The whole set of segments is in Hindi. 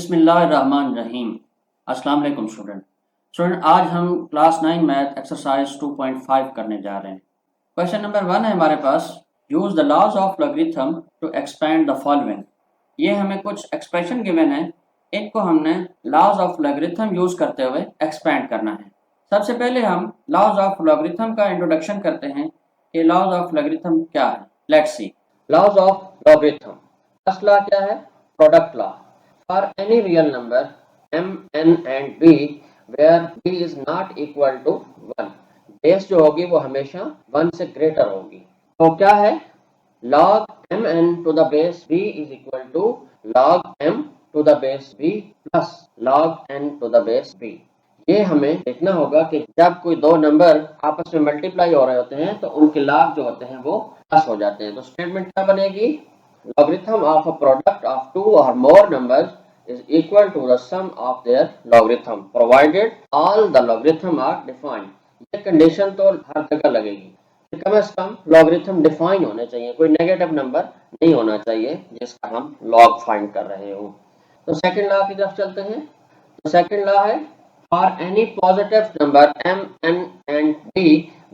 बिस्मिल्लाहिर्रहमानिर्रहीम। अस्सलाम वालेकुम स्टूडेंट। आज हम क्लास 9 मैथ एक्सरसाइज 2.5 करने जा रहे हैं। क्वेश्चन नंबर 1 है हमारे पास, use the laws of logarithm to expand the following. ये हमें कुछ एक्सप्रेशन गिवन है, इनको हमने लॉज ऑफ लॉगरिथम यूज करते हुए एक्सपेंड करना है। सबसे पहले हम लॉज ऑफ लॉगरिथम का इंट्रोडक्शन करते हैं कि लॉज ऑफ लॉगरिथम क्या है। Let's see. Laws of logarithm. First law क्या है? Product law. For any real number m, n and b where b is not equal to 1, base जो होगी वो हमेशा 1 से greater होगी। तो क्या है? log mn to the base b is equal to log m to the base b plus log n to the base b। ये हमें देखना होगा कि जब कोई दो नंबर आपस में मल्टीप्लाई हो रहे होते हैं तो उनके लाग जो होते हैं वो प्लस हो जाते हैं। तो स्टेटमेंट क्या बनेगी? Logarithm of a product of two और more numbers is equal to the sum of their logarithm provided all the logarithm are defined। ये कंडीशन तो हर जगह लगेगी, कम से कम लॉगरिथम डिफाइन होने चाहिए, कोई नेगेटिव नंबर नहीं होना चाहिए जिसका हम लॉग फाइंड कर रहे हो। तो सेकंड लॉ की तरफ चलते हैं। तो सेकंड लॉ है, for any positive number m, n and b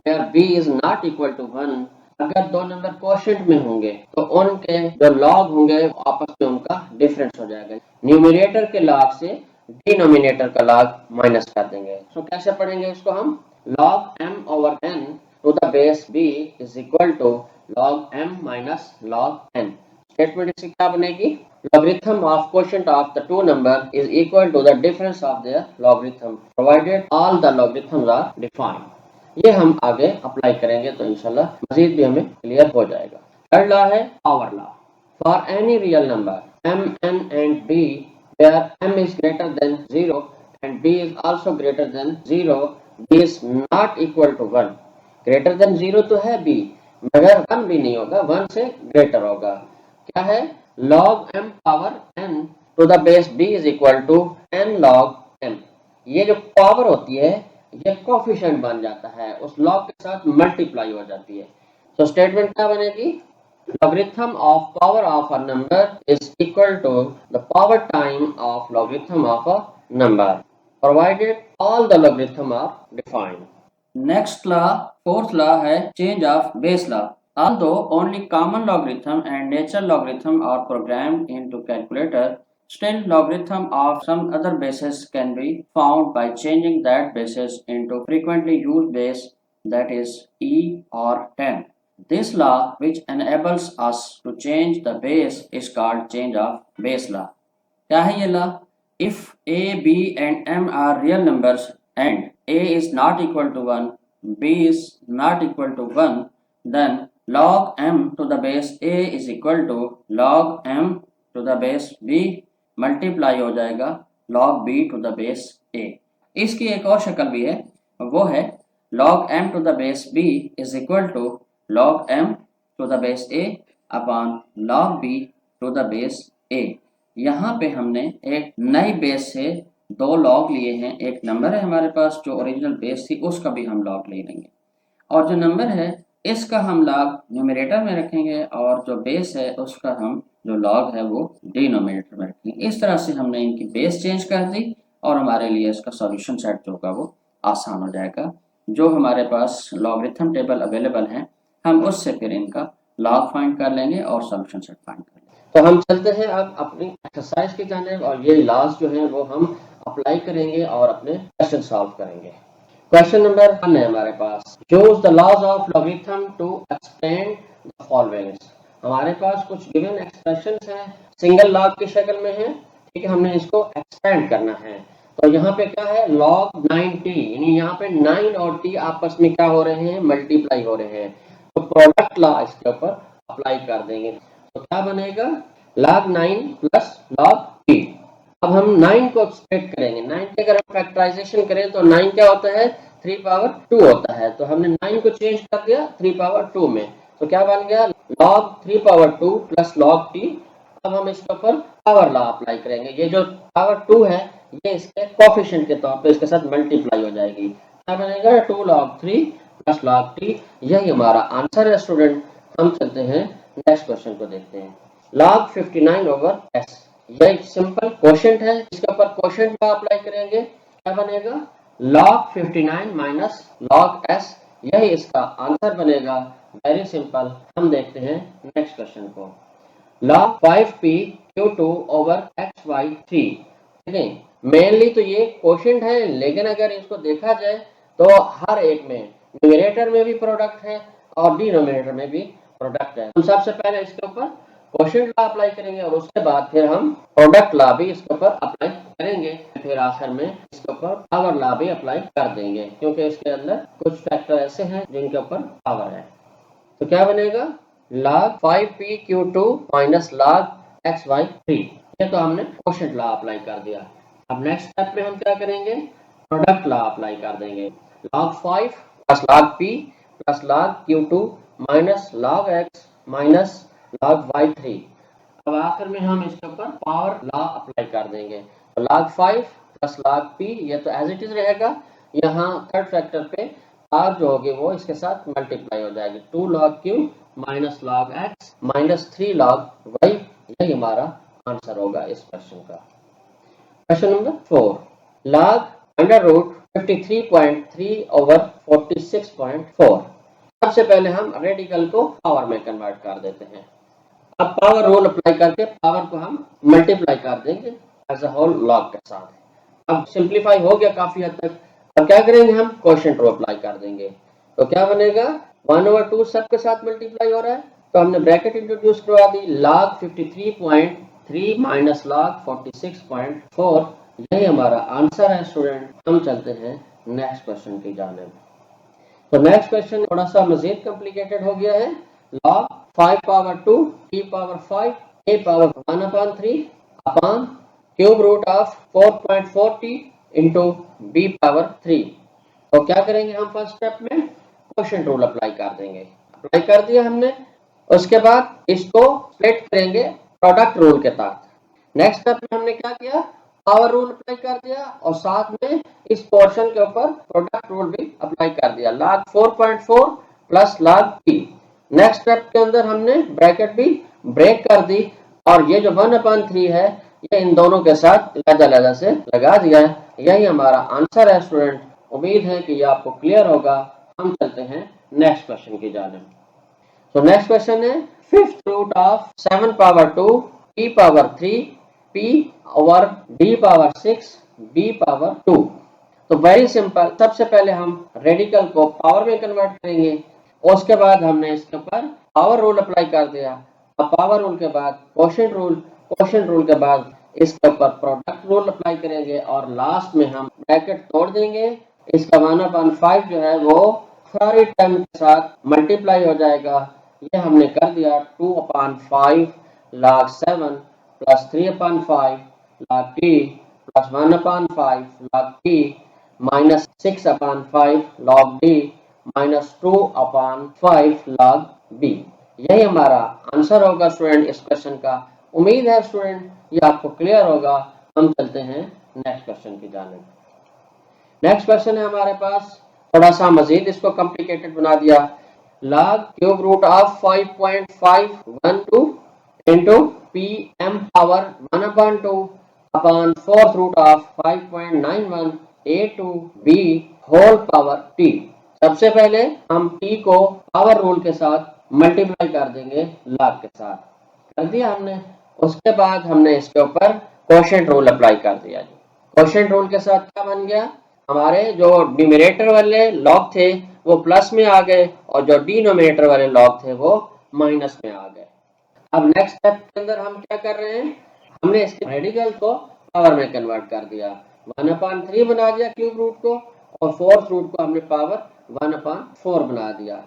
where b is not equal to 1, अगर दो नंबर कोशेंट में होंगे तो उनके जो लॉग होंगे आपस में उनका डिफरेंस हो जाएगा। न्यूमरेटर के लॉग से डिनोमिनेटर का लॉग माइनस कर देंगे। तो कैसे पढ़ेंगे इसको हम? log m over n to the base b is equal to log m minus log n। Statement इसकी क्या बनेगी? Logarithm of quotient of the two number is equal to the difference of their logarithm provided all the logarithms are defined। ये हम आगे अप्लाई करेंगे तो इंशाल्लाह मजीद भी हमें क्लियर हो जाएगा। थर्ड लॉ है power law. For any real number m, n and b where m is greater than 0 and b is also greater than 0, b is not equal to 1। greater than 0 तो है b, मगर 1 भी नहीं होगा, 1 से ग्रेटर होगा। क्या है? log m power n to the base b is equal to n log m। ये जो पावर होती है ये कोफिशिएंट बन जाता है, उस लॉग के साथ मल्टीप्लाई हो जाती है। तो स्टेटमेंट क्या बनेगी? logarithm of power of a number is equal to the power time of logarithm of a number provided all the logarithm are defined। Next law, fourth law है change of base law. Although only common logarithm and natural logarithm are programmed into calculator, still logarithm of some other bases can be found by changing that basis into frequently used base, that is e or 10। This law, which enables us to change the base, is called change of base law। क्या है ये law? If a, b and m are real numbers and a is not equal to 1, b is not equal to 1, then log m to the base a is equal to log m to the base b multiply हो जाएगा log b to the base a। इसकी एक और शक्ल भी है, वो है log m to the base b is equal to log m to the base a upon log b to the base a। यहाँ पे हमने एक नई बेस से दो लॉग लिए हैं। एक नंबर है हमारे पास जो ओरिजिनल बेस थी उसका भी हम लॉग ले लेंगे, और जो नंबर है इसका हम लॉग न्यूमरेटर में रखेंगे और जो बेस है उसका हम जो लॉग है वो डिनोमिनेटर में रखेंगे। इस तरह से हमने इनकी बेस चेंज कर दी और हमारे लिए इसका सॉल्यूशन सेट जो होगा वो आसान हो जाएगा। जो हमारे पास लॉगरिथम टेबल अवेलेबल हैं हम उससे फिर इनका लॉग फाइंड कर लेंगे और सॉल्यूशन सेट फाइंड कर लेंगे। तो हम चलते हैं अब अपनी एक्सरसाइज की जानिब और ये लॉज जो है वो हम अप्लाई करेंगे और अपने क्वेश्चन सॉल्व करेंगे। क्वेश्चन नंबर 1 है हमारे पास, use the laws of logarithm to expand the following. हमारे पास कुछ गिवन एक्सप्रेशंस हैं, सिंगल लॉग की शक्ल में है, ठीक है, हमने इसको एक्सपेंड करना है। तो यहाँ पे क्या है? log 9t, यानी यहाँ पे 9 और t आपस में क्या हो रहे हैं? मल्टीप्लाई हो रहे हैं। तो प्रोडक्ट लॉ इसके ऊपर अप्लाई कर देंगे। तो क्या बनेगा? log 9 plus log t। अब हम 9 को स्प्लिट करेंगे। 9 की अगर हम फैक्टराइजेशन करें तो 9 क्या होता है? 3 पावर 2 होता है। तो हमने 9 को चेंज कर दिया 3 पावर 2 में, तो क्या बन गया? log 3 power 2 plus log t। अब हम इसके ऊपर पावर लॉ अप्लाई करेंगे। ये जो पावर 2 है ये इसके कोफिशिएंट के तौर पे इसके साथ मल्टीप्लाई हो जाएगी। क्या बनेगा? 2 log 3 प्लस log t। यही हमारा आंसर है स्टूडेंट। हम चलते हैं नेक्स्ट क्वेश्चन को देखते हैं। log 59 over s। यह सिंपल क्वोशंट है, इसके ऊपर क्वोशंट लॉ अप्लाई करेंगे, क्या बनेगा log 59 माइनस log s, यही इसका आंसर बनेगा। Very simple. हम देखते हैं नेक्स्ट क्वेश्चन को। log 5p q2 over xy3। देखें मेनली तो ये क्वोशंट है, लेकिन अगर इसको देखा जाए तो हर एक में न्यूमरेटर में भी प्रोडक्ट है और डिनोमिनेटर में भी प्रोडक्ट है। हम सबसे पहले इसके ऊपर क्वोशंट लॉ अप्लाई करेंगे और उसके बाद फिर हम प्रोडक्ट लॉ भी इसके ऊपर अप्लाई करेंगे, फिर आखिर में इसके ऊपर पावर लॉ भी अप्लाई कर देंगे, क्योंकि इसके अंदर कुछ फैक्टर ऐसे हैं जिनके ऊपर पावर है। तो क्या बनेगा log 5pq2 minus log xy3, ये तो हमने क्वोशंट लॉ अप्लाई कर दिया। अब नेक्स्ट स्टेप में हम क्या करेंगे, प्रोडक्ट लॉ अप्लाई कर देंगे। log 5 plus log p plus log q2 minus log x minus log y3। अब आखिर में हम इसके ऊपर पावर लॉ अप्लाई कर देंगे। तो log 5 प्लस log p ये तो एज इट इज रहेगा, यहाँ थर्ड फैक्टर पे r जो होगी वो इसके साथ मल्टीप्लाई हो जाएगी, 2 log q minus log x minus 3 log y, यही हमारा आंसर होगा इस क्वेश्चन का। Question number 4, log under root 53.3 over 46.4। सबसे पहले हम रेडिकल को पावर में कन्वर्ट कर देते हैं। अब पावर रूल अप्लाई करके पावर को हम मल्टीप्लाई कर देंगे एज अ होल लॉग के साथ। अब सिंप्लीफाई हो गया काफी हद तक। अब क्या करेंगे, हम क्वोशंट रूल अप्लाई कर देंगे। तो क्या बनेगा 1/2 सब के साथ मल्टीप्लाई हो रहा है, तो हमने ब्रैकेट इंट्रोड्यूस करवा दी, log 53.3 माइनस log 46.4, यही हमारा आंसर है स्टूडेंट। हम चलते हैं नेक्स्ट क्वेश्चन की जानिब। तो नेक्स्ट क्वेश्चन थोड़ा सा मजीद कॉम्प्लिकेटेड हो गया है। log 5 power 2 t power 5 a power 1/3 upon cube root of 4.4t into b power 3। तो क्या करेंगे हम फर्स्ट स्टेप में क्वोशंट रूल अप्लाई कर देंगे। अप्लाई कर दिया हमने, उसके बाद इसको स्प्लिट करेंगे प्रोडक्ट रूल के तहत। नेक्स्ट स्टेप में हमने क्या किया, पावर रूल अप्लाई कर दिया और साथ में इस पोर्शन के ऊपर प्रोडक्ट रूल भी अप्लाई कर दिया, log 4.4 plus log p। Next step के अंदर हमने ब्रैकेट भी ब्रेक कर दी और ये जो 1/3 है ये इन दोनों के साथ लहजा से लगा दिया है। यही हमारा आंसर है स्टूडेंट। उम्मीद है कि ये आपको क्लियर होगा। हम चलते हैं नेक्स्ट क्वेश्चन की जानिब। तो नेक्स्ट क्वेश्चन है 5th root of 7 power 2 p power 3 p over d power 6 b power 2। तो वेरी सिंपल, सबसे पहले हम रेडिकल को पावर में कन्वर्ट करेंगे, उसके बाद हमने इसके ऊपर पावर रूल अप्लाई कर दिया। अब पावर रूल के बाद क्वोशंट रूल के बाद इसके ऊपर प्रोडक्ट रूल अप्लाई करेंगे और लास्ट में हम ब्रैकेट तोड़ देंगे। इसका 1/5 जो है वो सारी टर्म के साथ मल्टीप्लाई हो जाएगा। ये हमने कर दिया 2/5 log 7 plus 3/5 log t plus 1/5 log t minus 6/5 log d minus 2/5 log b। यही हमारा आंसर होगा स्टूडेंट इस क्वेश्चन का। उम्मीद है स्टूडेंट ये आपको क्लियर होगा। हम चलते हैं नेक्स्ट क्वेश्चन की जानिब। नेक्स्ट क्वेश्चन है हमारे पास, थोड़ा सा मजीद इसको कॉम्प्लिकेटेड बना दिया। log cube root of 5.512 into P M power 1/2 upon 4th root of 5.91 a to b whole power t। सबसे पहले हम t को पावर रूल के साथ मल्टीप्लाई कर देंगे log के साथ, कर दिया हमने। उसके बाद हमने इसके ऊपर क्वोशंट रूल अप्लाई कर दिया। क्वोशंट रूल के साथ क्या बन गया, हमारे जो न्यूमरेटर वाले लॉग थे वो प्लस में आ गए और जो डिनोमिनेटर वाले लॉग थे वो माइनस में आ गए। अब नेक्स्ट स्टेप के अंदर हम क्या कर रहे हैं, हमने इसके रेडिकल को पावर में कन्वर्ट कर दिया, 1/3 बना दिया क्यूब रूट को और 4th रूट को हमने पावर 1/4 बना दिया।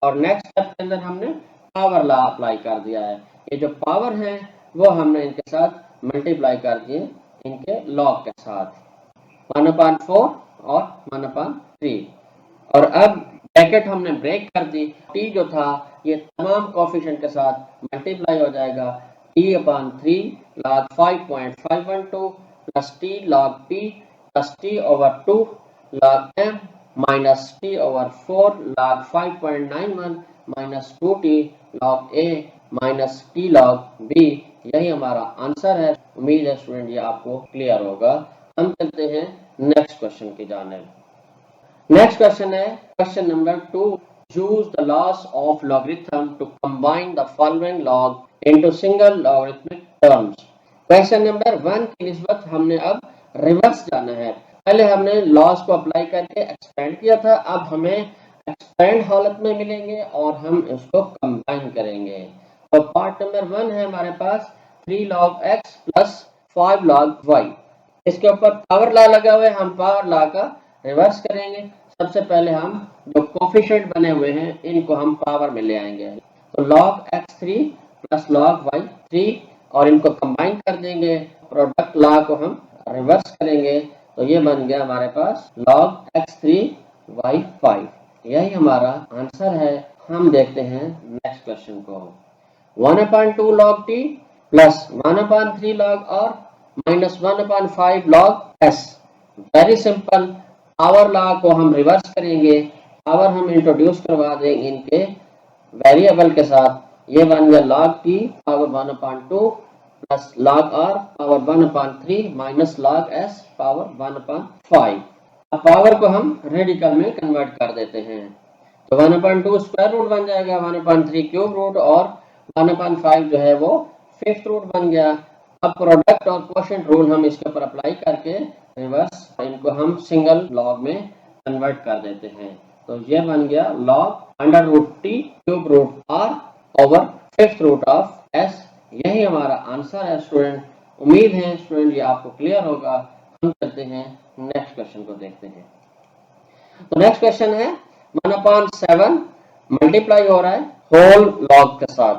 और नेक्स्ट स्टेप के अंदर हमने पावर लॉ अप्लाई कर दिया है। ये जो पावर है वो हमने इनके साथ मल्टीप्लाई कर दिए इनके लॉग के साथ, 1/4 और 1/3। और अब ब्रैकेट हमने ब्रेक कर दी, t जो था ये तमाम कोफिशिएंट के साथ मल्टीप्लाई हो जाएगा, t/3 log 5.512 plus t log p plus t over 2 log m minus t over 4 log 5.91 minus 2t log a minus t log b, यही हमारा आंसर है। उम्मीद है स्टूडेंट ये आपको क्लियर होगा। हम चलते हैं नेक्स्ट क्वेश्चन की जानिब। नेक्स्ट क्वेश्चन है question number 2। Use the laws of logarithm to combine the following log into single logarithmic terms. Question number 1 की निस्बत हमने अब रिवर्स जाना है। पहले हमने लॉस को अप्लाई करके एक्सपेंड किया था, अब हमें एक्सपेंड हालत में मिलेंगे और हम इसको कंबाइन करेंगे। तो पार्ट नंबर 1 है हमारे पास 3 log x plus 5 log y। इसके ऊपर पावर लॉ लगा हुआ है, हम पावर लॉ का रिवर्स करेंगे। सबसे पहले हम जो कोफिशिएंट बने हुए हैं इनको हम पावर में ले आएंगे। तो log x3 plus log y3 और इनको कंबाइन कर देंगे, प्रोडक्ट लॉ को हम रिवर्स करेंगे, तो ये बन गया हमारे पास log x3 y5। यही हमारा आंसर है। हम देखते हैं नेक्स्ट क्वेश्चन को। 1/2 log t plus 1/3 log r minus 1/5 log s। Very simple, power law को हम रिवर्स करेंगे, पावर हम इंट्रोड्यूस करवा देंगे इनके वेरिएबल के साथ। ये बन गया log t power 1/2 plus log r power 1/3 minus log s power 1/5। अब पावर को हम रेडिकल में कन्वर्ट कर देते हैं, तो 1/2 स्क्वायर रूट बन जाएगा, 1/3 क्यूब रूट और 1/5 जो है वो फिफ्थ रूट बन गया। अब प्रोडक्ट और क्वोशिएंट रूल हम इसके ऊपर अप्लाई करके रिवर्स इनको हम सिंगल लॉग में कन्वर्ट कर देते हैं। तो ये बन गया log under root T cube root R over fifth root of S. यही हमारा आंसर है स्टूडेंट। उम्मीद है स्टूडेंट ये आपको क्लियर होगा। हम चलते हैं नेक्स्ट क्वेश्चन को देखते हैं। तो नेक्स्ट क्वेश्चन है 1/7 मल्टीप्लाई हो रहा है होल लॉग के साथ।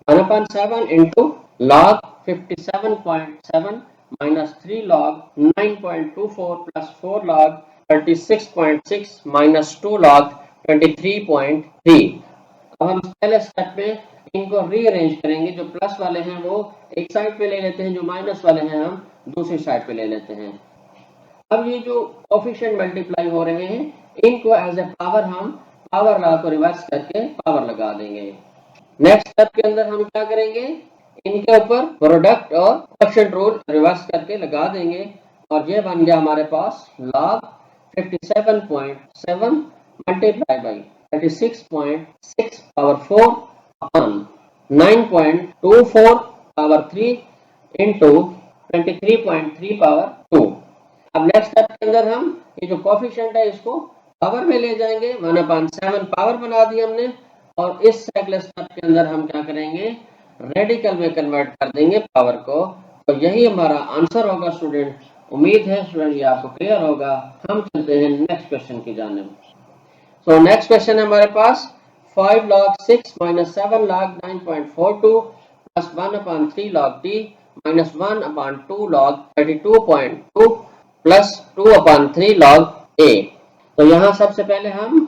1/7 into log 57.7 minus 3 log 9.24 plus 4 log 36.6 minus 2 log 23.3। अब हम पहले स्टेप में इनको रीअरेंज करेंगे। जो प्लस वाले हैं वो एक साइड पे ले लेते हैं, जो माइनस वाले हैं हम दूसरी साइड पे ले लेते हैं। अब ये जो कोफिशिएंट मल्टीप्लाई हो रहे हैं इनको एज ए पावर हम पावर लॉ को रिवर्स करके पावर लगा देंगे। नेक्स्ट स्टेप के अंदर हम क्या करेंगे, इनके ऊपर प्रोडक्ट और क्वोशिएंट रूल रिवर्स करके लगा देंगे और ये बन गया हमारे पास log 57.7 multiply by 36.6 power 4 upon 9.24 power 3 into 23.3 power 2। अब नेक्स्ट स्टेप के अंदर हम ये जो कोफिशिएंट है इसको पावर में ले जाएंगे। 1/7 पावर बना दी हमने और इस सेकंड स्टेप के अंदर हम क्या करेंगे, रेडिकल में कन्वर्ट कर देंगे पावर को। तो यही हमारा आंसर होगा स्टूडेंट। उम्मीद है स्टूडेंट ये आपको क्लियर होगा। हम चलते हैं नेक्स्ट क्वेश्चन की जानिब। सो नेक्स्ट क्वेश्चन है हमारे पास 5 log 6 minus 7 log 9.42 plus 1/3 log t minus 1/2 log 32.2 plus 2/3 log a। तो यहाँ सबसे पहले हम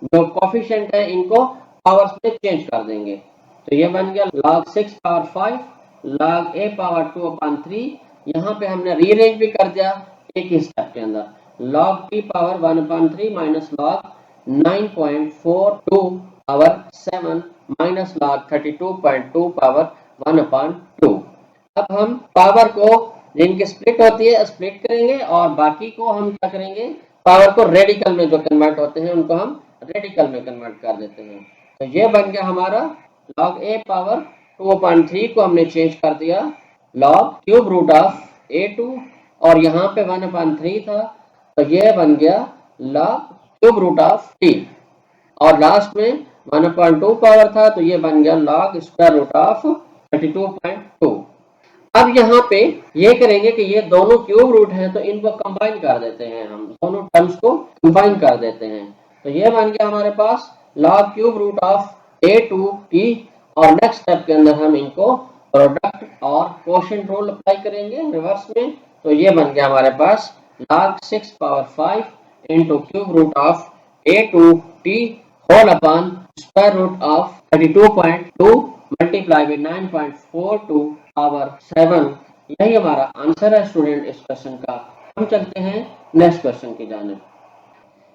जो कोफिशिएंट है इनको पावर्स में चेंज कर देंगे। तो ये बन गया log 6 power 5 log a power 2/3। यहाँ पे हमने रीअरेंज भी कर दिया एक ही स्टेप के अंदर। log t power 1/3 minus log 9.42 power 7 minus log 32.2 power 1/2। अब हम पावर को जिनकी स्प्लिट होती है स्प्लिट करेंगे और बाकी को हम क्या करेंगे, पावर को रेडिकल में जो कन्वर्ट होते हैं उनको हम रेडिकल में कन्वर्ट कर देते हैं। तो ये बन गया हमारा log a पावर 2/3 को हमने चेंज कर दिया log cube root of a2 और यहाँ पे 1/3 था तो ये बन गया log cube root of t और लास्ट में 1/2 पावर था तो ये बन गया log स्क्वायर रूट ऑफ 32.2। अब यहाँ पे ये करेंगे कि ये दोनों क्यूब रूट हैं तो इनको कंबाइन कर देते हैं, हम दोनों टर्म्स को कंबाइन कर देते हैं। तो ये बन गया हमारे पास log cube root of a2t और नेक्स्ट स्टेप के अंदर हम इनको प्रोडक्ट और क्वोशिएंट रूल अप्लाई करेंगे रिवर्स में। तो ये बन गया हमारे पास log 6 power 5 into cube root of a2t whole upon square root of 32.2 multiply by 9.42 power 7। यही हमारा आंसर है स्टूडेंट इस क्वेश्चन का। हम चलते हैं नेक्स्ट क्वेश्चन की जानिब।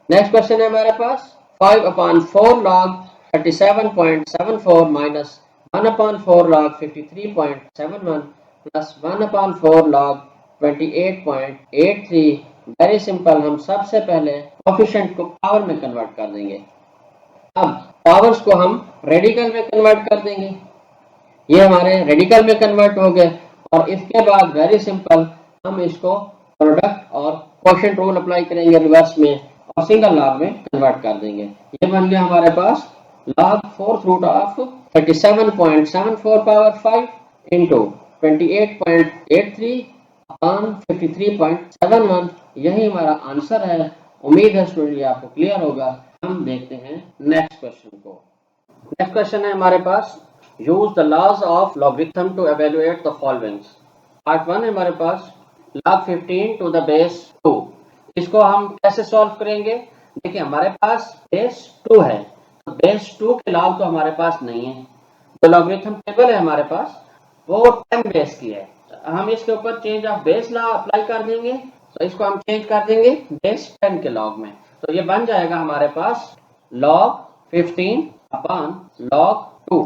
नेक्स्ट क्वेश्चन है हमारे पास 5/4 log 37.74 minus 1 upon 4 log 53.71 plus 1 upon 4 log 28.83। Very simple, हम सबसे पहले कोफिशिएंट को पावर में कन्वर्ट कर देंगे। अब पावर्स को हम रेडिकल में कन्वर्ट कर देंगे। ये हमारे रेडिकल में कन्वर्ट हो गए और इसके बाद वेरी सिंपल हम इसको प्रोडक्ट और कोफिशिएंट रूल अप्लाई करेंगे रिवर्स में और सिंगल लॉग में कन्वर्ट कर देंगे। ये बन गया हमारे पास log fourth root of 37.74 power 5 into 28.83 upon 53.71। यही हमारा आंसर है। उम्मीद है स्टूडेंट ये आपको क्लियर होगा। हम देखते हैं नेक्स्ट क्वेश्चन को। नेक्स्ट क्वेश्चन है हमारे पास, use the laws of logarithm to evaluate the followings. Part 1 है हमारे पास, log 15 टू द बेस 2। इसको हम कैसे सॉल्व करेंगे? देखिए हमारे पास बेस 2 है, तो बेस 2 के लॉग तो हमारे पास नहीं है। तो लॉगरिथम टेबल है हमारे पास वो 10 बेस की है। हम इसके ऊपर change of base law apply कर देंगे, तो इसको हम चेंज कर देंगे बेस 10 के लॉग में। तो ये बन जाएगा हमारे पास log 15 अपॉन log 2।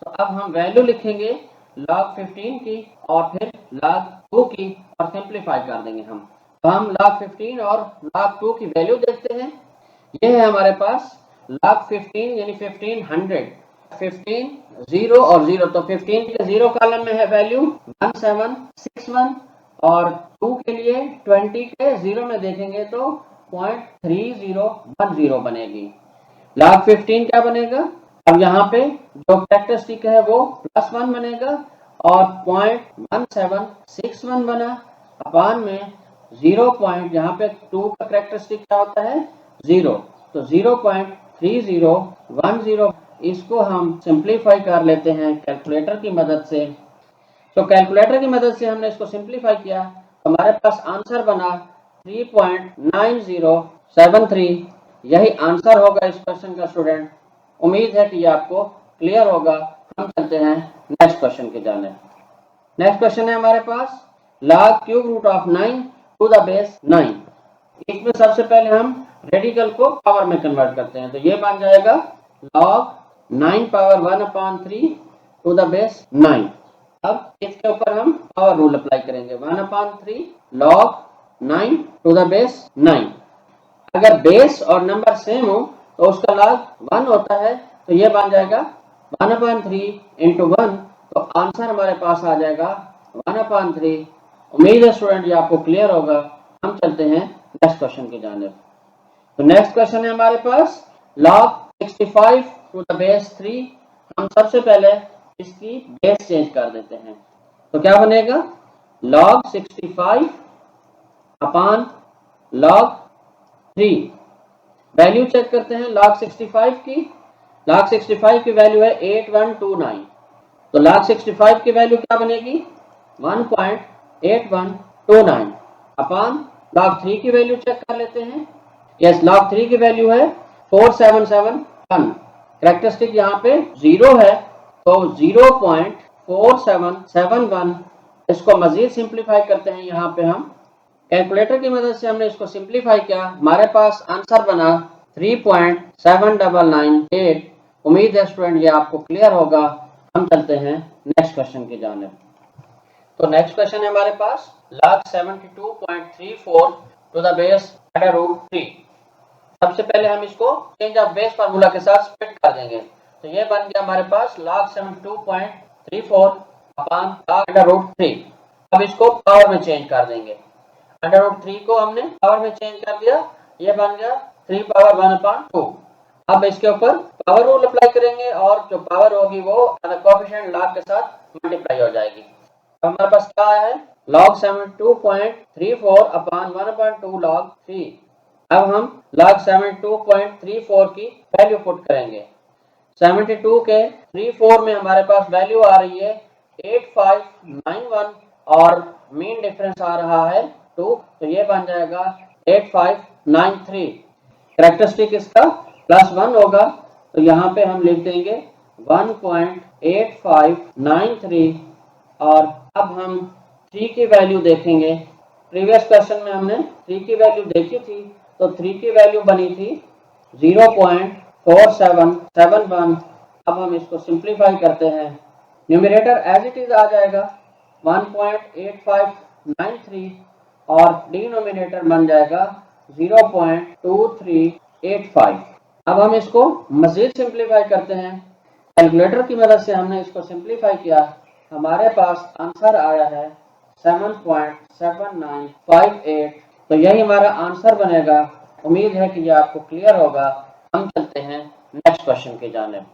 तो अब हम वैल्यू लिखेंगे log 15 की और फिर log 2 की और सिंप्लीफाई कर देंगे हम। तो हम log 15 और log 2 की वैल्यू देखते हैं। ये है हमारे पास log 15 यानी 1500, 15 0 और 0, तो 15 के 0 कॉलम में है वैल्यू 1761 और 2 के लिए 20 के 0 में देखेंगे तो 0.3010 बनेगी। log 15 क्या बनेगा? अब यहाँ पे जो कैरेक्टरिस्टिक है वो +1 बनेगा और 0.1761 बना अपान में 0 पॉइंट, यहाँ पे 2 का कैरेक्टरिस्टिक क्या होता है 0, तो 0.3010। इसको हम सिंप्लीफाई कर लेते हैं कैलकुलेटर की मदद से। तो कैलकुलेटर की मदद से हमने इसको सिंप्लीफाई किया, हमारे पास आंसर बना 3.9073। यही आंसर होगा इस क्वेश्चन का स्टूडेंट। उम्मीद है कि ये आपको क्लियर होगा। हम चलते हैं नेक्स्ट क्वेश्चन के जाने। नेक्स्ट क्वेश्चन है हमारे पास, log cube root of 9 to the base 9। इसमें सबसे पहले हम रेडिकल को पावर में कन्वर्ट करते हैं, तो ये बन जाएगा log 9 power 1/3 to the base 9। अब इसके ऊपर हम पावर रूल अप्लाई करेंगे, 1/3 log 9 टू द बेस 9। अगर बेस और नंबर सेम हो तो उसका log 1 होता है, तो ये बन जाएगा 1/3 इंटू 1, तो आंसर हमारे पास आ जाएगा 1/3। उम्मीद है स्टूडेंट ये आपको क्लियर होगा। हम चलते हैं नेक्स्ट क्वेश्चन की जानिब। तो नेक्स्ट क्वेश्चन है हमारे पास log 65 टू द बेस 3। हम सबसे पहले इसकी बेस चेंज कर देते हैं, तो क्या बनेगा log 65 upon log 3। Value check करते हैं log 65 की। log 65 की वैल्यू है 8129, तो log 65 की वैल्यू क्या बनेगी 1.8129 अपॉन log 3 की वैल्यू चेक कर लेते हैं। यस, log 3 की वैल्यू है 4771। कैरेक्टरिस्टिक यहाँ पे 0 है, तो 0.4771। इसको मजीद सिंप्लीफाई करते हैं। यहाँ पे हम कैलकुलेटर की मदद से हमने इसको सिंप्लीफाई किया, हमारे पास आंसर बना 3.7998। उम्मीद है स्टूडेंट ये आपको क्लियर होगा। हम चलते हैं नेक्स्ट क्वेश्चन की जानिब। तो नेक्स्ट क्वेश्चन है हमारे पास log 72.34 टू द बेस √3। सबसे पहले हम इसको चेंज ऑफ बेस फार्मूला के साथ स्प्लिट कर देंगे, तो ये बन गया हमारे पास log 72.34 अपॉन √3। अब इसको पावर में चेंज कर देंगे, √3 को हमने पावर में चेंज कर दिया, ये बन गया 3 पावर 1/2। अब इसके ऊपर पावर रूल अप्लाई करेंगे और जो पावर होगी वो कोएफिशिएंट log के साथ मल्टीप्लाई हो जाएगी। तो हमारे पास क्या है log 72.34 अपॉन 1/2 log 3। अब हम log 72.34 की वैल्यू पुट करेंगे। 72 के 34 में हमारे पास वैल्यू आ रही है 8591 और मीन डिफरेंस आ रहा है 2, तो ये बन जाएगा 8593। कैरेक्टरिस्टिक इसका +1 होगा, तो यहाँ पे हम लिख देंगे 1.8593 और अब हम 3 की वैल्यू देखेंगे। प्रीवियस क्वेश्चन में हमने 3 की वैल्यू देखी थी, तो 3 की वैल्यू बनी थी 4 7 7 1। अब हम इसको सिंप्लीफाई करते हैं, न्यूमरेटर एज इट इज आ जाएगा 1.8593 और डिनोमिनेटर बन जाएगा 0.2385। अब हम इसको मजीद सिंप्लीफाई करते हैं, कैलकुलेटर की मदद से हमने इसको सिंप्लीफाई किया, हमारे पास आंसर आया है 7.7958। तो यही हमारा आंसर बनेगा। उम्मीद है कि यह आपको क्लियर होगा। हम चलते हैं नेक्स्ट क्वेश्चन की जानिब।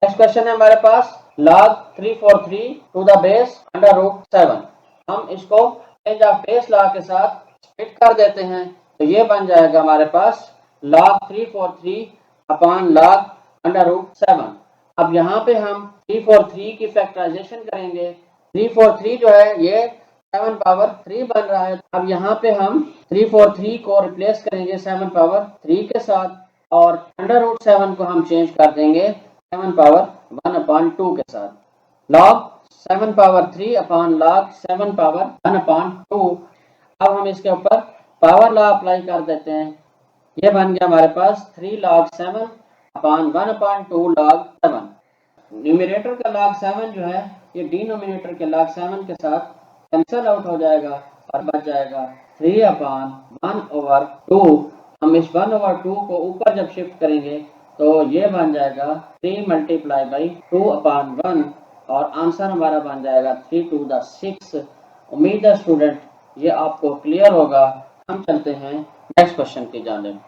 नेक्स्ट क्वेश्चन है हमारे पास log 343 to the base under root 7। हम इसको चेंज ऑफ बेस लॉ के साथ स्प्लिट कर देते हैं, तो ये बन जाएगा हमारे पास log 343 upon log under root 7। अब यहाँ पे हम 343 की फैक्टराइजेशन करेंगे। 343 जो है ये 7 पावर 3 बन रहा है। अब यहाँ पे हम 343 को रिप्लेस करेंगे 7 पावर 3 के साथ और अंडर रूट 7 को हम चेंज कर देंगे 7 पावर 1 अपॉन 2 के साथ। log 7 power 3 upon log 7 power 1 upon 2। अब हम इसके ऊपर पावर लॉ अप्लाई कर देते हैं, ये बन गया हमारे पास 3 log 7 upon 1 upon 2 log 7। Numerator का log 7 जो है ये डिनोमिनेटर के log 7 के साथ कैंसिल आउट हो जाएगा और बच जाएगा 3 अपॉन 1 ओवर 2। हम इस 1 ओवर 2 को ऊपर जब शिफ्ट करेंगे तो ये बन जाएगा 3 मल्टीप्लाई बाई 2 अपॉन 1 और आंसर हमारा बन जाएगा 3 टू द 6। उम्मीद है स्टूडेंट ये आपको क्लियर होगा। हम चलते हैं नेक्स्ट क्वेश्चन की जानिब।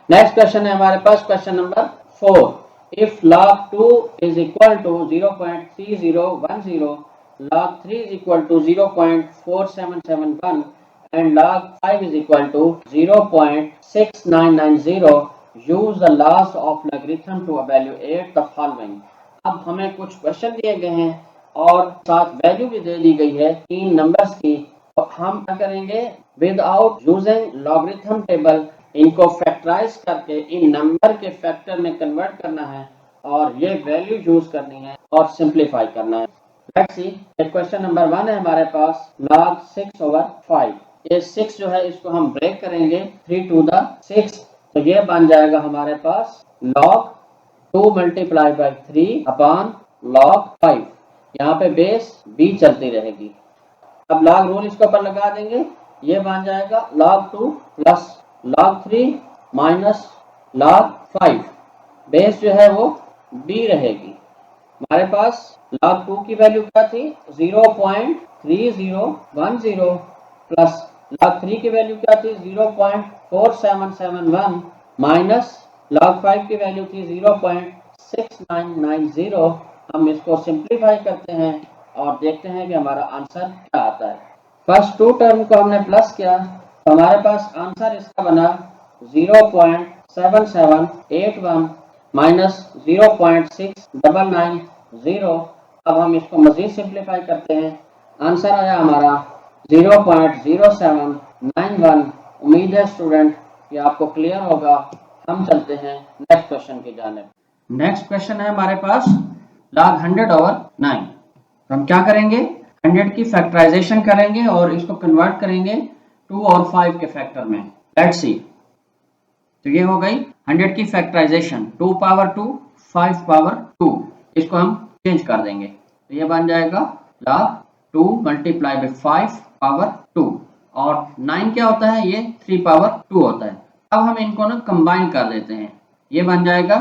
नेक्स्ट क्वेश्चन है हमारे पास question number 4। If log 2 is equal to 0.3010, log 3 is equal to 0.4771 and log 5 is equal to 0.6990, use the laws of logarithm to evaluate the following। अब हमें कुछ क्वेश्चन दिए गए हैं और साथ वैल्यू भी दे दी गई है 3 नंबर्स की। तो हम क्या करेंगे, विदाउट यूजिंग लॉगरिथम टेबल इनको फैक्टराइज करके इन नंबर के फैक्टर में कन्वर्ट करना है और ये वैल्यू यूज करनी है और सिंप्लीफाई करना है। लेट्स सी, क्वेश्चन नंबर 1 है हमारे पास log 6 ओवर 5। ये 6 जो है इसको हम ब्रेक करेंगे 3 टू द 6, तो ये बन जाएगा हमारे पास log 2 multiply by 3 upon log 5। यहाँ पे बेस b चलती रहेगी। अब log रूल इसके ऊपर लगा देंगे, ये बन जाएगा log 2 plus log 3 minus log 5। Base जो है वो b रहेगी। हमारे पास log 2 की वैल्यू क्या थी 0.3010 प्लस log 3 की वैल्यू क्या थी 0.4771 माइनस log 5 की वैल्यू थी 0.6990। हम इसको सिंप्लीफाई करते हैं और देखते हैं कि हमारा आंसर क्या आता है। फर्स्ट 2 टर्म को हमने प्लस किया तो हमारे पास आंसर इसका बना 0.7781 माइनस 0.6990। अब हम इसको मजीद सिंप्लीफाई करते हैं, आंसर आया हमारा 0.0791। उम्मीद है स्टूडेंट ये आपको क्लियर होगा। हम चलते हैं नेक्स्ट क्वेश्चन की जानिब। नेक्स्ट क्वेश्चन है हमारे पास log 100 ओवर 9। तो हम क्या करेंगे, 100 की फैक्टराइजेशन करेंगे और इसको कन्वर्ट करेंगे 2 और 5 के फैक्टर में। लेट्स सी, तो ये हो गई 100 की फैक्टराइजेशन 2 पावर 2 5 पावर 2, इसको हम चेंज कर देंगे तो ये बन जाएगा log 2 मल्टीप्लाई बाई 5 पावर 2 और 9 क्या होता है, ये 3 पावर 2 होता है। अब हम इनको ना कंबाइन कर देते हैं, ये बन जाएगा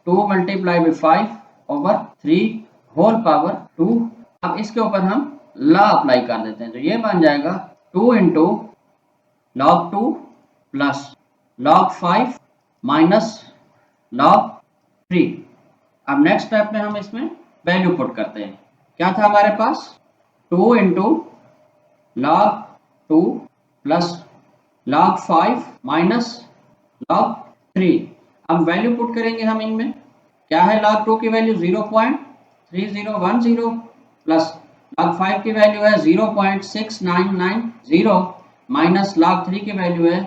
2 multiply by 5 over 3 whole power 2। अब इसके ऊपर हम लॉ अप्लाई कर देते हैं तो ये बन जाएगा 2 into log 2 plus log 5 minus log 3। अब नेक्स्ट स्टेप में हम इसमें वैल्यू पुट करते हैं। क्या था हमारे पास 2 into log 2 plus log 5 minus log 3। अब वैल्यू पुट करेंगे हम इनमें, क्या है log 2 की वैल्यू 0.3010 प्लस log 5 की वैल्यू है 0.6990 माइनस log 3 की वैल्यू है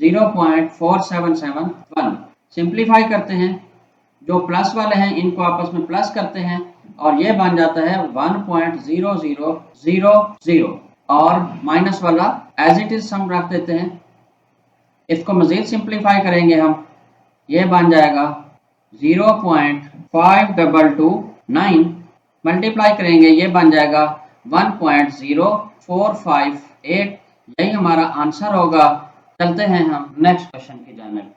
0.4771। सिंप्लीफाई करते हैं, जो प्लस वाले हैं इनको आपस में प्लस करते हैं और ये बन जाता है 1.0000 और माइनस वाला एज इट इज हम रख देते हैं। इसको मजीद सिंप्लीफाई करेंगे हम ये बन जाएगा 0.5229, मल्टीप्लाई करेंगे ये बन जाएगा 1.0458। यही हमारा आंसर होगा। चलते हैं हम नेक्स्ट क्वेश्चन की जानिब।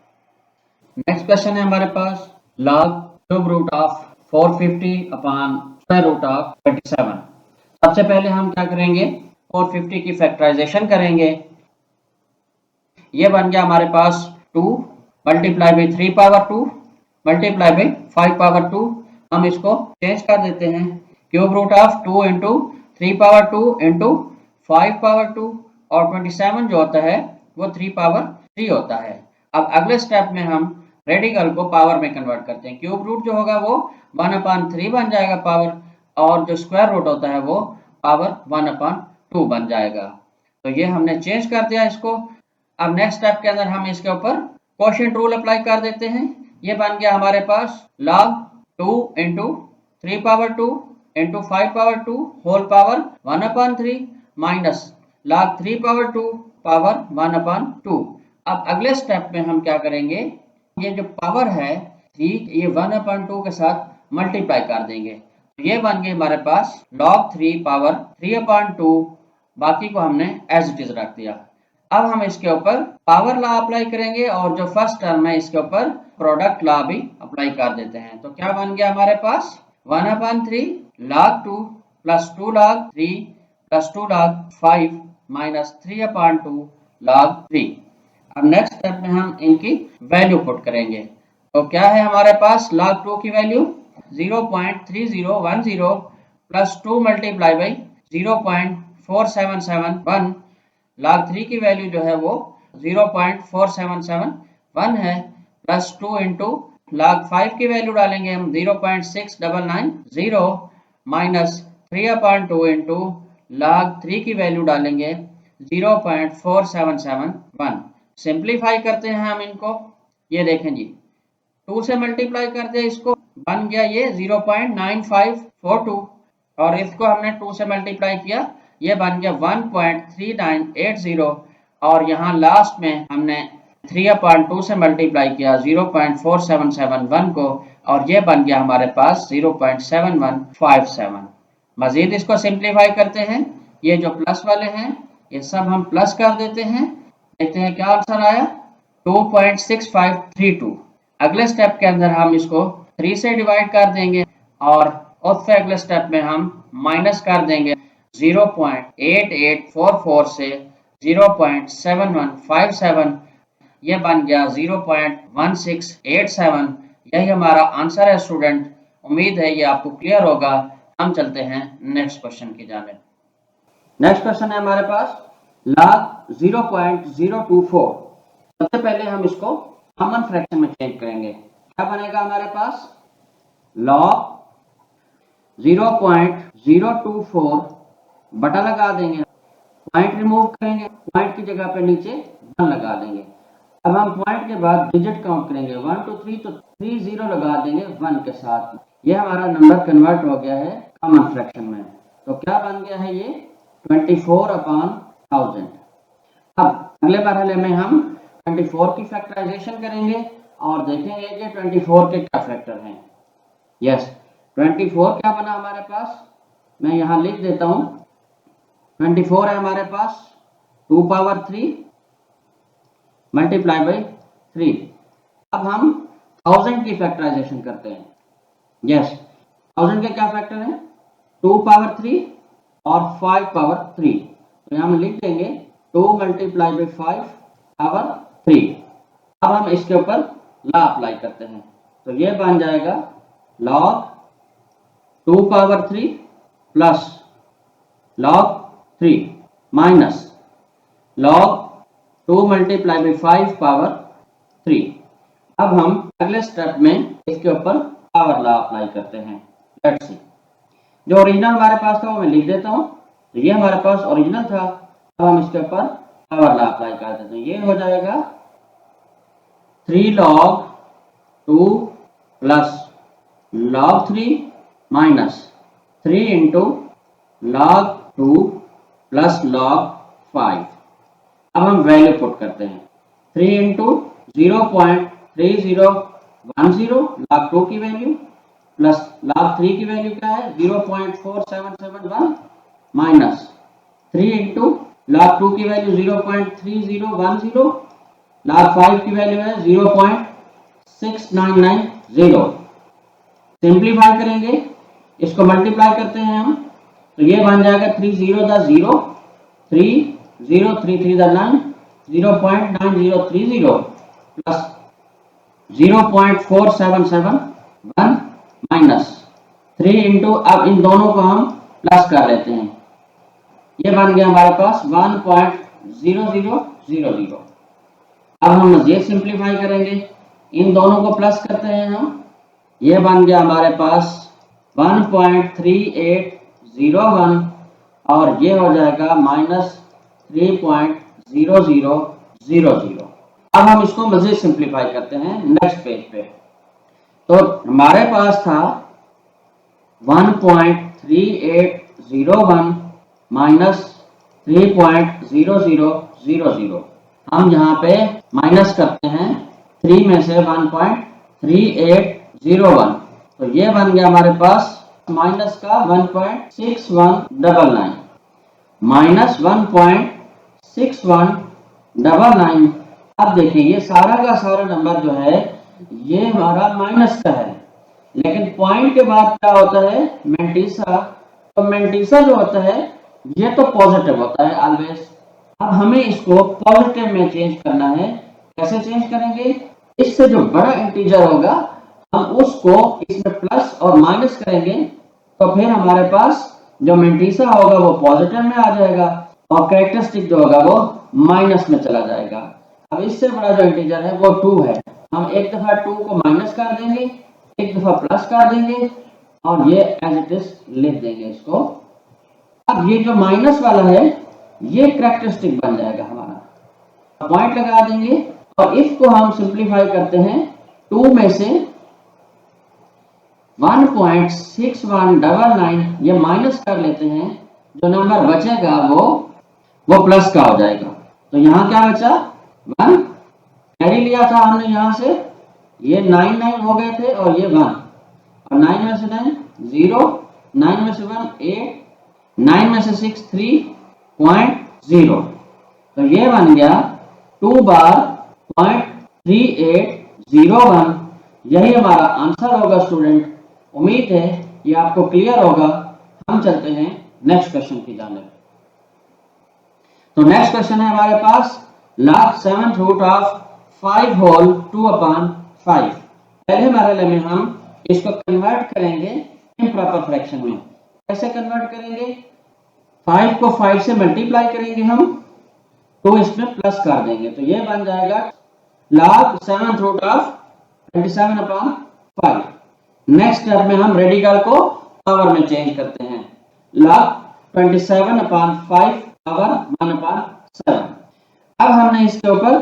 नेक्स्ट क्वेश्चन है हमारे पास log cube root of 450 upon square root of 27। सबसे पहले हम क्या करेंगे, 450 की फैक्टराइजेशन करेंगे। ये बन गया हमारे पास 2 multiply by 3 power 2 multiply by 5 power 2। हम इसको चेंज कर देते हैं, cube root of 2 into 3 power 2 into 5 power 2, और 27 जो होता है वो 3 पावर 3 होता है। अब अगले स्टेप में हम रेडिकल को पावर में कन्वर्ट करते हैं। क्यूब रूट जो होगा वो 1/3 बन जाएगा पावर, और जो स्क्वायर रूट होता है वो पावर 1/2 बन जाएगा। तो ये हमने चेंज कर दिया इसको। अब नेक्स्ट स्टेप के अंदर हम इसके ऊपर क्वोशिएंट रूल अप्लाई कर देते हैं। ये बन गया हमारे पास log 2 into 3 power 2 into 5 power 2 whole power 1/3 minus log 3 power 2 power 1/2। अब अगले स्टेप में हम क्या करेंगे, ये जो पावर है 3 ये 1/2 के साथ मल्टीप्लाई कर देंगे। ये बन गए हमारे पास log 3 पावर 3/2। बाकी को हमने एज इट इज रख दिया। अब हम इसके ऊपर पावर लॉ अप्लाई करेंगे, और जो फर्स्ट टर्म है इसके ऊपर प्रोडक्ट लॉ भी अप्लाई कर देते हैं। तो क्या बन गया हमारे पास 1/3 log 2 plus 2 log 3 plus 2 log 5 minus 3/2 log 3। अब नेक्स्ट स्टेप में हम इनकी वैल्यू पुट करेंगे। तो क्या है हमारे पास log 2 की value 0.3010 plus 2 multiply by 0.4771। log 3 की वैल्यू जो है वो 0.4771 है, प्लस 2 इंटू log 5 की वैल्यू डालेंगे हम 0.6990 माइनस 3/2 इंटू log 3 की वैल्यू डालेंगे 0.4771। सिंप्लीफाई करते हैं हम इनको। ये देखें जी, 2 से मल्टीप्लाई कर दिया इसको, बन गया ये 0.9542, और इसको हमने 2 से मल्टीप्लाई किया, ये बन गया 1.3980, और यहाँ लास्ट में हमने 3/2 से मल्टीप्लाई किया 0.4771 को, और ये बन गया हमारे पास 0.7157। मजीद इसको सिंप्लीफाई करते हैं। ये जो प्लस वाले हैं ये सब हम प्लस कर देते हैं। देखते हैं क्या आंसर आया, 2.6532। अगले स्टेप के अंदर हम इसको 3 से डिवाइड कर देंगे, और उससे अगले स्टेप में हम माइनस कर देंगे 0.8844 से 0.7157। ये बन गया 0.1687। यही हमारा आंसर है स्टूडेंट। उम्मीद है ये आपको क्लियर होगा। हम चलते हैं नेक्स्ट क्वेश्चन की जानिब। नेक्स्ट क्वेश्चन है हमारे पास log 0.024। सबसे पहले हम इसको कॉमन फ्रैक्शन में चेंज करेंगे। क्या बनेगा हमारे पास, log 0.024 बटा लगा देंगे, पॉइंट रिमूव करेंगे, पॉइंट की जगह पे नीचे 1 लगा देंगे। अब हम पॉइंट के बाद डिजिट काउंट करेंगे 1 2 3, तो 3 0 लगा देंगे 1 के साथ। ये हमारा नंबर कन्वर्ट हो गया है कॉमन फ्रैक्शन में। तो क्या बन गया है ये 24/1000। अब अगले मरहले में हम 24 की फैक्टराइजेशन करेंगे और देखेंगे कि 24 के क्या फैक्टर हैं। यस, 24 क्या बना हमारे पास, मैं यहाँ लिख देता हूँ। 24 है हमारे पास 2 पावर 3 मल्टीप्लाई बाई 3। अब हम 1000 की फैक्टराइजेशन करते हैं। यस, 1000 के क्या फैक्टर हैं, 2 पावर 3 और 5 पावर 3। तो यहाँ हम लिख देंगे 2 मल्टीप्लाई बाई 5 पावर 3। अब हम इसके ऊपर लॉ अप्लाई करते हैं। तो ये बन जाएगा log 2 power 3 plus log 3 minus log 2 multiply by 5 power 3। अब हम अगले स्टेप में इसके ऊपर पावर लॉ अप्लाई करते हैं। लेट्स सी, जो ओरिजिनल हमारे पास था वो मैं लिख देता हूँ। तो ये हमारे पास ओरिजिनल था। अब हम इसके ऊपर पावर लॉ अप्लाई कर देते हैं। ये हो जाएगा 3 log 2 plus log 3 minus 3 into log 2 plus log 5। अब हम वैल्यू पुट करते हैं। 3 इंटू 0.4771 3010 log 2 की वैल्यू प्लस log 3 की वैल्यू क्या है 0.4771 माइनस 3 इंटू log 2 की वैल्यू 0.3010 log 5 की वैल्यू है 0.6990। सिंप्लीफाई करेंगे, इसको मल्टीप्लाई करते हैं हम, तो ये बन जाएगा 3 0 0 3 0 3 3 9 0.9030 प्लस 0.4771 माइनस 3 इंटू, अब इन दोनों को हम प्लस कर लेते हैं, ये बन गया हमारे पास 1.0000। अब हम मजीद सिंप्लीफाई करेंगे, इन दोनों को प्लस करते हैं हम, ये बन गया हमारे पास 1.3801 और ये हो जाएगा माइनस 3.0000। अब हम इसको मजीद सिंप्लीफाई करते हैं नेक्स्ट पेज पे, तो हमारे पास था 1.3801 माइनस 3.0000। हम यहाँ पे माइनस करते हैं 3 में से 1.3801, तो ये बन गया हमारे पास माइनस का 1.6199 माइनस 1.6199। अब देखिए ये सारा का सारा नंबर जो है ये हमारा माइनस का है, लेकिन पॉइंट के बाद क्या होता है मेंटीसा, तो मेंटीसा जो होता है ये तो पॉजिटिव होता है ऑलवेज। अब हमें इसको पॉजिटिव में चेंज करना है, कैसे चेंज करेंगे, इससे जो बड़ा इंटीजर होगा हम उसको इसमें प्लस और माइनस करेंगे, तो फिर हमारे पास जो मेंटीसा होगा वो पॉजिटिव में आ जाएगा और कैरेक्टरिस्टिक जो होगा वो माइनस में चला जाएगा। अब इससे बड़ा जो इंटीजर है वो 2 है, हम एक दफा 2 को माइनस कर देंगे, एक दफा प्लस कर देंगे और ये एज इट इज लिख देंगे इसको। अब ये जो माइनस वाला है ये कैरेक्टरिस्टिक बन जाएगा हमारा, पॉइंट लगा देंगे और इसको हम सिंप्लीफाई करते हैं, 2 में से 1.6199 ये माइनस कर लेते हैं, जो नंबर बचेगा वो प्लस का हो जाएगा। तो यहाँ क्या बचा 1, कैरी लिया था हमने यहाँ से, ये 9 हो गए थे और ये 1, और 9 में से 9 0, 9 में से 1 8, 9 में से 6 3.0, तो ये बन गया 2 बार 0.3801। यही हमारा आंसर होगा स्टूडेंट। उम्मीद है ये आपको क्लियर होगा। हम चलते हैं नेक्स्ट क्वेश्चन की जानिब। तो नेक्स्ट क्वेश्चन है हमारे पास log 7th root of 5 whole 2/5। पहले मरहले में हम इसको कन्वर्ट करेंगे इम्प्रॉपर फ्रैक्शन में। कैसे कन्वर्ट करेंगे, 5 को 5 से मल्टीप्लाई करेंगे हम, तो इसमें प्लस कर देंगे, तो ये बन जाएगा log 7th root of 27/5। Next step में हम रेडिकल को पावर में चेंज करते हैं, log 27/5 पावर 1/7। अब हमने इसके ऊपर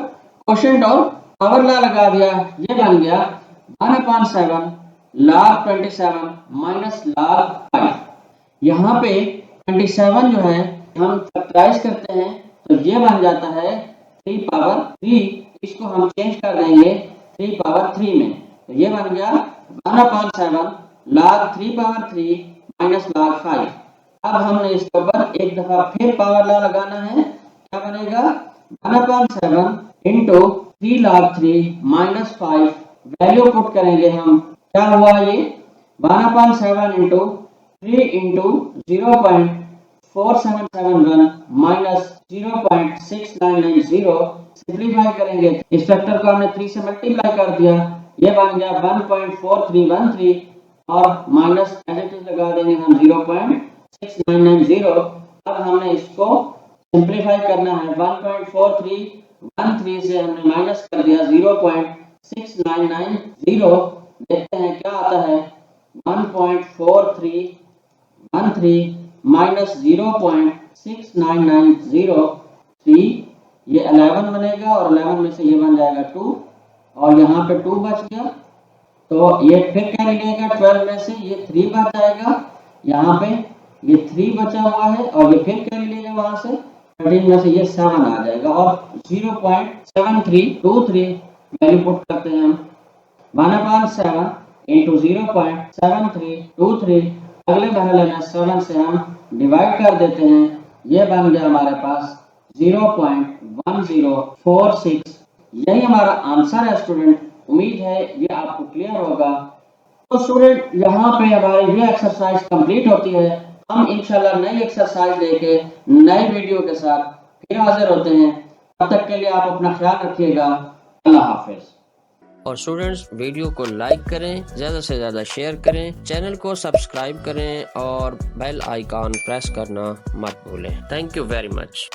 क्वोशिएंट और पावर लॉ लगा दिया, ये बन गया 1/7 log 27 माइनस log 5। यहाँ पे 27 जो है हम फैक्टराइज करते हैं, तो ये बन जाता है 3 पावर 3, इसको हम चेंज कर देंगे 3 पावर 3 में, तो ये बन गया 1/7 log 3 पावर 3 माइनस log 5। अब हमने इसके ऊपर एक दफा फिर पावर लॉ लगाना है, क्या बनेगा 1/7 into 3 log 3 minus 5, value put करेंगे हम, क्या हुआ ये 1/7 इंटू 3 इंटू 0.4771 माइनस 0.6990। सिंप्लीफाई करेंगे, इस फैक्टर को हमने 3 से मल्टीप्लाई कर दिया, ये बन गया 1.4313 और माइनस एज इट इज लगा देंगे हम 0.6990। अब हमने इसको सिंप्लीफाई करना है, 1.4313 से हमने माइनस कर दिया 0.6990, देखते हैं क्या आता है 1.4313 माइनस 0.6990, ये 11 बनेगा और 11 में से ये बन जाएगा 2 और यहाँ पे 2 बच गया, तो ये फिर क्या मिलेगा 12 में से ये 3 बच जाएगा, यहाँ पे ये 3 बचा हुआ है और ये फिर क्या मिलेगा वहां से 13 में से ये 7 आ जाएगा और 0.7323 वैल्यू पुट करते हैं हम 1/7 इंटू 0.7323, अगले वैल्यू 7 से हम डिवाइड कर देते हैं, ये बन गया हमारे पास 0.1046। यही हमारा आंसर है स्टूडेंट। उम्मीद है ये आपको क्लियर होगा। तो स्टूडेंट यहाँ पे हमारी ये एक्सरसाइज कंप्लीट होती है। हम इंशाल्लाह नई एक्सरसाइज लेके नई वीडियो के साथ फिर हाजिर होते हैं। तब तक के लिए आप अपना ख्याल रखिएगा। अल्लाह हाफिज। और स्टूडेंट्स वीडियो को लाइक करें, ज़्यादा से ज़्यादा शेयर करें, चैनल को सब्सक्राइब करें और बेल आइकॉन प्रेस करना मत भूलें। Thank you very much.